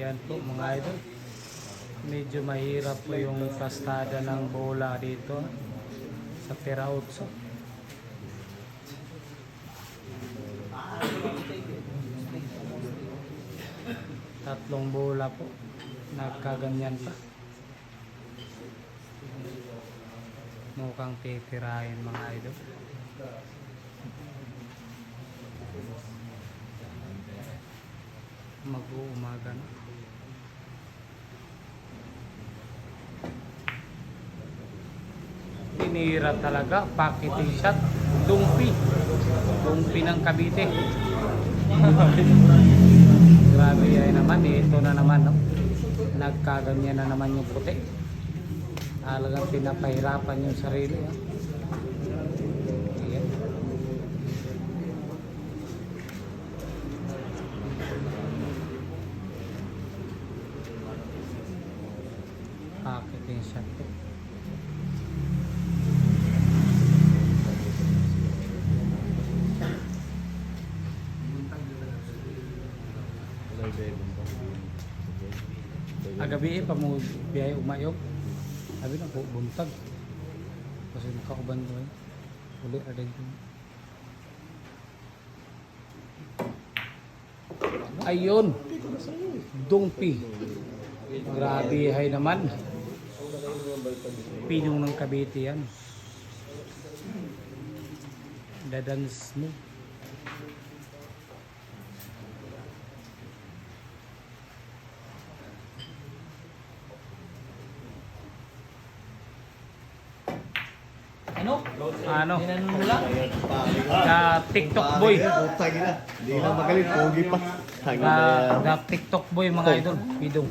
Ayan po mga idol. Medyo mahirap po yung kastada ng bola dito sa Perautso. Tatlong bola po. Nagkaganyan pa. Mukhang titirahin mga idol. Mag-uumaga na. Tinira talaga, pocketing shot, dumpi ng Cavite. Grabe ay naman, ito na naman, no? Nagkaganyan na naman yung puti. Talagang pinapahirapan yung sarili. Ayan. Pocketing shot po. Agabi pa mo biyay umayok. Sabi na po buntag. Kasi nakauban ko uli ada dito. Ayun. Dungpi. Grabe hay naman. Pinong ng Cavite yan. Dadans mo. Ano? TikTok boy. Putang ina. Hindi na magaling, pogi pa. TikTok boy mga idol. Pidong.